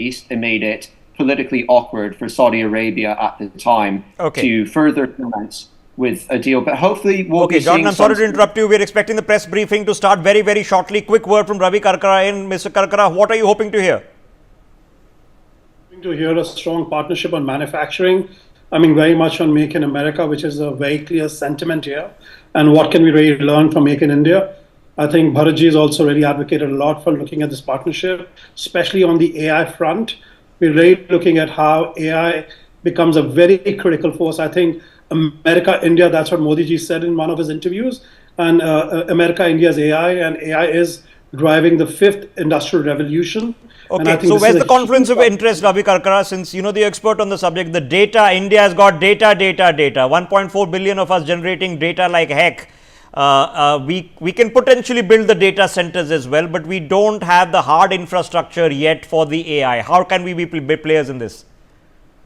East, it made it politically awkward for Saudi Arabia at the time Okay. to further commence with a deal. But hopefully we'll Okay, be Jordan, seeing I'm sorry to interrupt you. We're expecting the press briefing to start very, very shortly. Quick word from Ravi Karkara in. Mr. Karkara, what are you hoping to hear? To hear a strong partnership on manufacturing. I mean, very much on Make in America, which is a very clear sentiment here. And what can we really learn from Make in India? I think Bharatji has also really advocated a lot for looking at this partnership, especially on the AI front. We're really looking at how AI becomes a very critical force. I think America, India, that's what Modi ji said in one of his interviews. And America, India's AI, and AI is driving the fifth industrial revolution. Okay, so where's the confluence of interest, Ravi Karkara, since you know the expert on the subject, the data, India has got data, 1.4 billion of us generating data like heck. We can potentially build the data centers as well, but we don't have the hard infrastructure yet for the AI. How can we be players in this?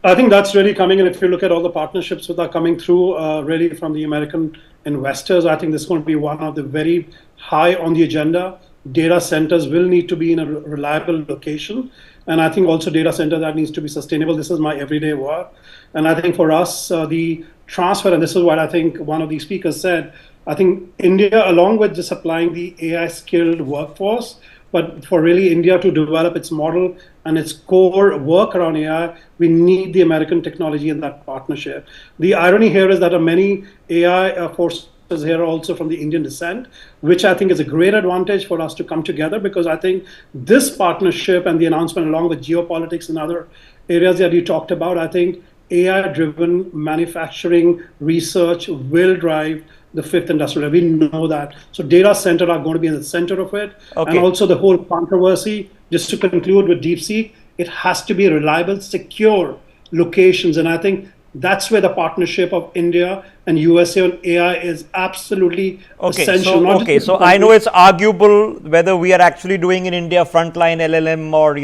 I think that's really coming in. If you look at all the partnerships that are coming through, really from the American investors, I think this is going to be one of the very high on the agenda. Data centers will need to be in a reliable location. And I think also data center that needs to be sustainable. This is my everyday work. And I think for us, the transfer, and this is what I think one of the speakers said, I think India, along with just supplying the AI skilled workforce, but for really India to develop its model and its core work around AI, we need the American technology in that partnership. The irony here is that many AI forces here also from the Indian descent, which I think is a great advantage for us to come together, because I think this partnership and the announcement along with geopolitics and other areas that you talked about, I think AI-driven manufacturing research will drive the fifth industrial. We know that. So data center are going to be in the center of it. Okay. And also the whole controversy, just to conclude with DeepSeek, it has to be reliable, secure locations. And I think that's where the partnership of India and USA on AI is absolutely essential. So I know it's arguable whether we are actually doing in India frontline LLM or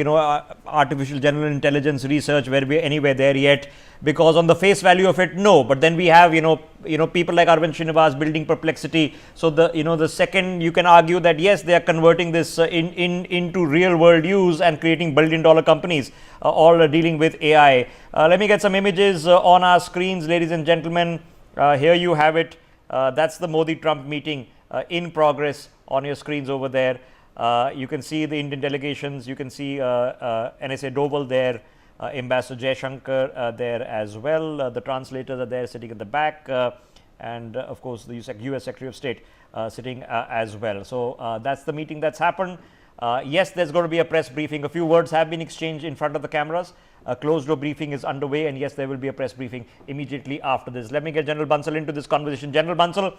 artificial general intelligence research, where we are anywhere there yet, because on the face value of it, no. But then we have people like Arvind Srinivas building Perplexity. So the second you can argue that yes, they are converting this into real world use and creating billion-dollar companies, all dealing with AI. Let me get some images on our screens, ladies and gentlemen. Here you have it. That's the Modi-Trump meeting in progress on your screens over there. You can see the Indian delegations. You can see NSA Doval there, Ambassador Jaishankar there as well. The translators are there sitting at the back, and of course the US Secretary of State sitting as well. So that's the meeting that's happened. Yes, there's going to be a press briefing. A few words have been exchanged in front of the cameras. A closed door briefing is underway, and yes, there will be a press briefing immediately after this. Let me get General Bansal into this conversation. General Bansal,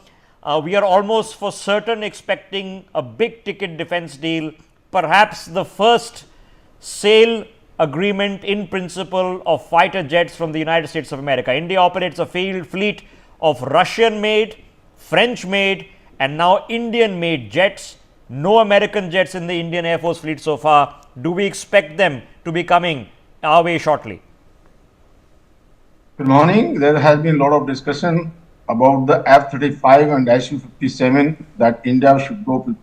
we are almost for certain expecting a big ticket defense deal, perhaps the first sale agreement in principle of fighter jets from the United States of America. India operates a fleet of Russian-made, French-made, and now Indian-made jets. No American jets in the Indian Air Force fleet so far. Do we expect them to be coming our way shortly? Good morning. There has been a lot of discussion about the F-35 and Su-57 that India should go with,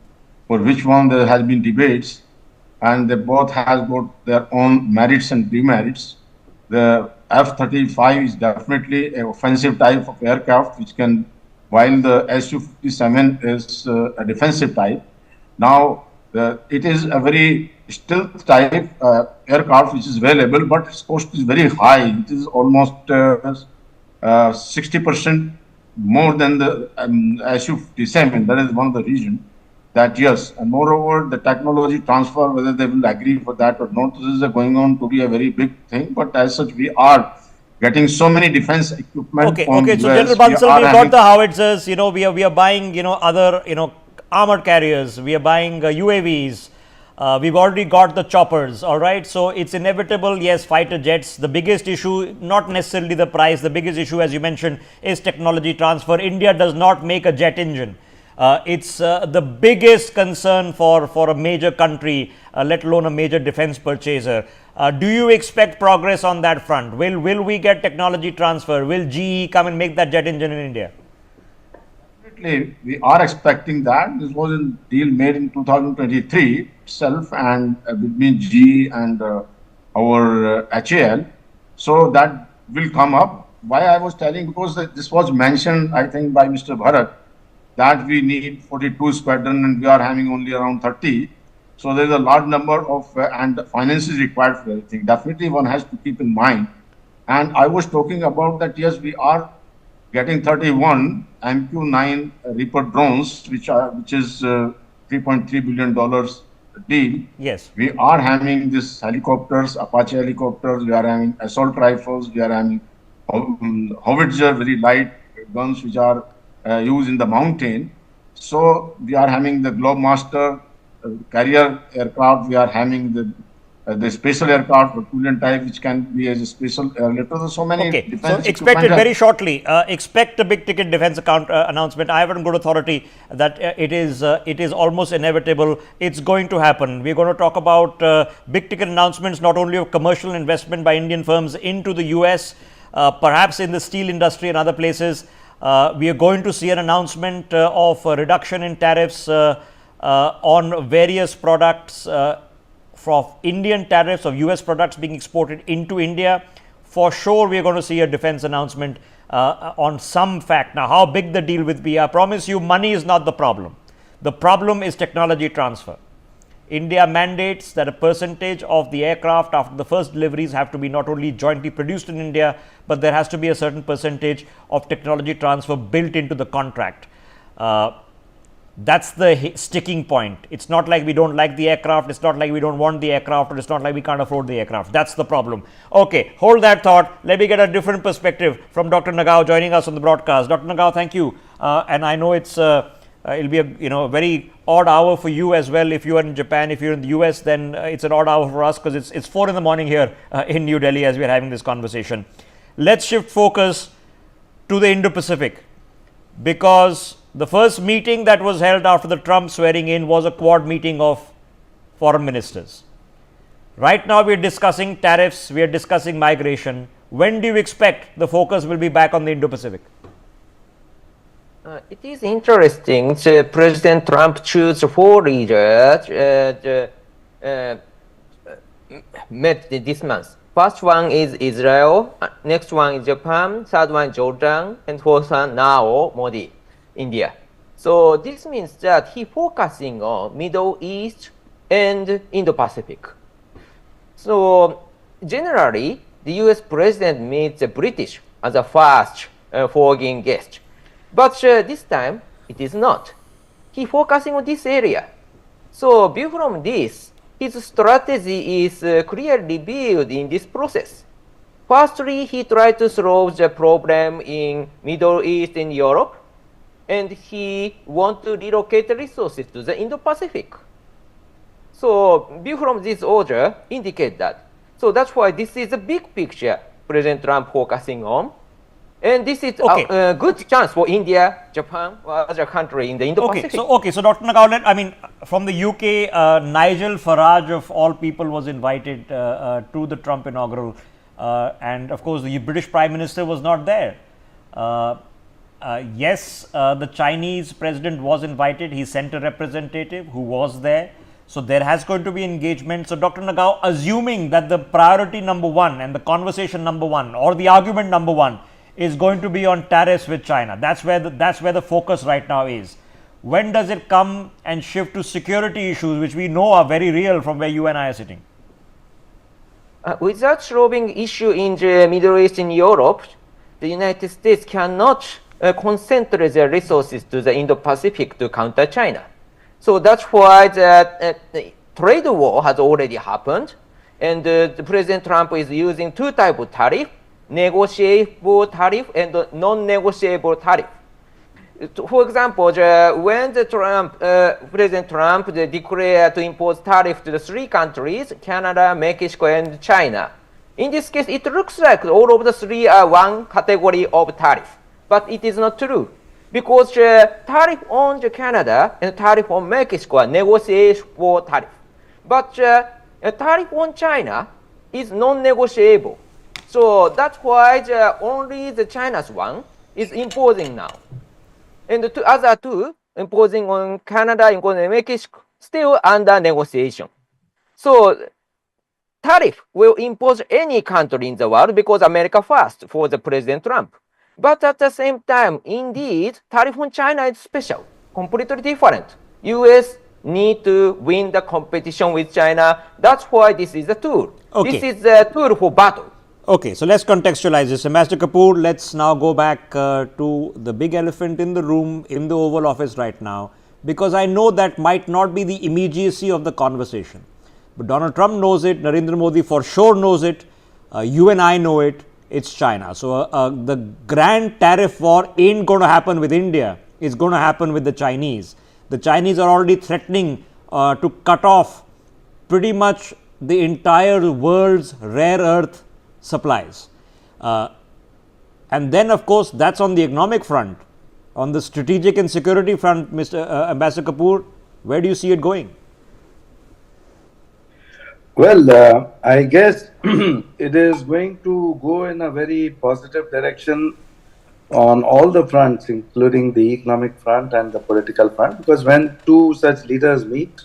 for which one there has been debates, and they both has got their own merits and demerits. The F-35 is definitely an offensive type of aircraft, which can, while the Su-57 is a defensive type. Now, it is a very stealth type aircraft which is available, but its cost is very high. It is almost 60% more than the Su-57. That is one of the reasons that yes, and moreover, the technology transfer, whether they will agree for that or not, this is going on to be a very big thing. But as such, we are getting so many defense equipment. Okay. So General Bansal, we've got the howitzers. We are buying other armored carriers. We are buying UAVs. We've already got the choppers, all right? So it's inevitable, yes, fighter jets. The biggest issue, not necessarily the price, the biggest issue, as you mentioned, is technology transfer. India does not make a jet engine. It's the biggest concern for a major country, let alone a major defense purchaser. Do you expect progress on that front? Will we get technology transfer? Will GE come and make that jet engine in India? We are expecting that. This was a deal made in 2023 itself, and between GE and our HAL. So that will come up. Why I was telling, because this was mentioned, I think, by Mr. Bharat, that we need 42 squadron and we are having only around 30. So there's a large number of and finances required for everything. Definitely one has to keep in mind. And I was talking about that, yes, we are getting 31 MQ-9 Reaper drones, which is $3.3 billion deal. Yes. We are having these helicopters, Apache helicopters, we are having assault rifles, we are having howitzer, very light guns which are used in the mountain. So we are having the Globemaster carrier aircraft, we are having the special aircraft, Herculean type, which can be as a special airlift. So many Okay, so defense expect it equipment very shortly. Expect a big ticket defense account announcement. I have on good authority that it is almost inevitable. It's going to happen. We're going to talk about big ticket announcements, not only of commercial investment by Indian firms into the US, perhaps in the steel industry and other places. We are going to see an announcement of a reduction in tariffs on various products. From Indian tariffs of US products being exported into India. For sure, we are going to see a defense announcement on some fact. Now, how big the deal will be, I promise you, money is not the problem. The problem is technology transfer. India mandates that a percentage of the aircraft after the first deliveries have to be not only jointly produced in India, but there has to be a certain percentage of technology transfer built into the contract. That's the sticking point. It's not like we don't like the aircraft, it's not like we don't want the aircraft, or it's not like we can't afford the aircraft. That's the problem. Okay, hold that thought. Let me get a different perspective from Dr. Nagao joining us on the broadcast. Dr. Nagao, thank you. And I know it'll be a very odd hour for you as well. If you are in Japan, if you're in the US, then it's an odd hour for us because it's 4 in the morning here in New Delhi as we're having this conversation. Let's shift focus to the Indo-Pacific, because the first meeting that was held after the Trump swearing in was a quad meeting of foreign ministers. Right now, we are discussing tariffs, we are discussing migration. When do you expect the focus will be back on the Indo-Pacific? It is interesting. President Trump chose 4 leaders met this month. First one is Israel, next one is Japan, third one Jordan, and fourth one now Modi, India. So this means that he focusing on Middle East and Indo-Pacific. So generally, the US president meets the British as a first foreign guest. But this time, it is not. He focusing on this area. So view from this, his strategy is clearly revealed in this process. Firstly, he tried to solve the problem in Middle East and Europe, and he want to relocate the resources to the Indo-Pacific. So view from this order indicate that. So that's why this is a big picture President Trump focusing on. And this is a good chance for India, Japan, or other country in the Indo-Pacific. So Dr. Nagao, from the UK, Nigel Farage of all people was invited to the Trump inaugural, and of course the British Prime Minister was not there. Yes, the Chinese president was invited. He sent a representative who was there. So there has going to be engagement. So Dr. Nagao, assuming that the priority number one and the conversation number one or the argument number one is going to be on tariffs with China. That's where the focus right now is. When does it come and shift to security issues, which we know are very real from where you and I are sitting? Without solving issue in the Middle East and Europe, the United States cannot concentrate their resources to the Indo-Pacific to counter China. So that's why the trade war has already happened, and the President Trump is using 2 types of tariff: negotiable tariff and non-negotiable tariff. For example, when President Trump declared to impose tariff to the 3 countries, Canada, Mexico, and China, in this case, it looks like all of the 3 are one category of tariff, but it is not true, because tariff on Canada and tariff on Mexico are negotiable tariff, but tariff on China is non-negotiable. So that's why only the China's one is imposing now. And the other 2 imposing on Canada, imposing on Mexico, still under negotiation. So tariff will impose any country in the world because America first for the President Trump. But at the same time, indeed, tariff on China is special, completely different. US need to win the competition with China. That's why this is a tool. Okay. This is a tool for battle. Okay, so let's contextualize this. Ambassador Kapoor, let's now go back to the big elephant in the room in the Oval Office right now, because I know that might not be the immediacy of the conversation. But Donald Trump knows it, Narendra Modi for sure knows it, you and I know it, it's China. So the grand tariff war ain't going to happen with India, it's going to happen with the Chinese. The Chinese are already threatening to cut off pretty much the entire world's rare earth supplies. And then, of course, that's on the economic front. On the strategic and security front, Mr. Ambassador Kapoor, where do you see it going? Well, I guess it is going to go in a very positive direction on all the fronts, including the economic front and the political front, because when two such leaders meet,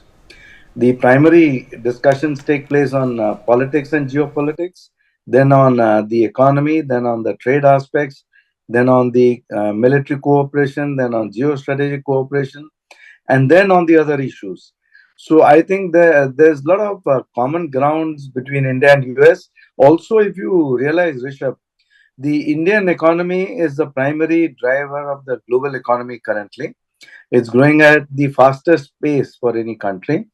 the primary discussions take place on politics and geopolitics, then on the economy, then on the trade aspects, then on the military cooperation, then on geostrategic cooperation, and then on the other issues. So I think there's a lot of common grounds between India and US. Also, if you realize, Rishabh, the Indian economy is the primary driver of the global economy currently. It's growing at the fastest pace for any country.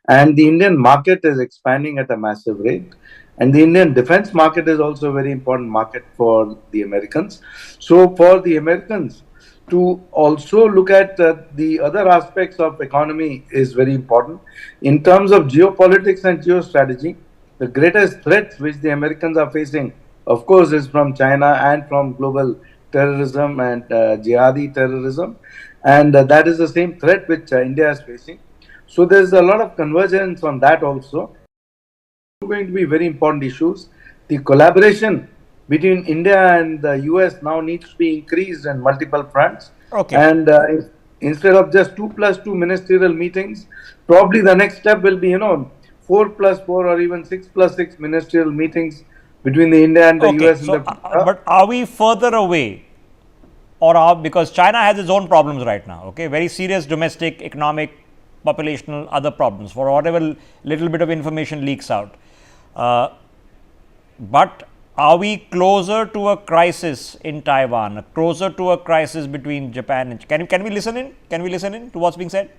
And the Indian market is expanding at a massive rate. And the Indian defense market is also a very important market for the Americans. So for the Americans to also look at the other aspects of economy is very important. In terms of geopolitics and geostrategy, the greatest threats which the Americans are facing, of course, is from China and from global terrorism and jihadi terrorism. And that is the same threat which India is facing. So there's a lot of convergence on that also. Going to be very important issues. The collaboration between India and the US now needs to be increased in multiple fronts. Okay. And instead of just 2+2 ministerial meetings, probably the next step will be, 4+4 or even 6+6 ministerial meetings between the India and the US. So, but are we further away, or because China has its own problems right now? Okay, very serious domestic, economic, populational, other problems for whatever little bit of information leaks out. But are we closer to a crisis in Taiwan, closer to a crisis between Japan and can we listen in? Can we listen in to what's being said?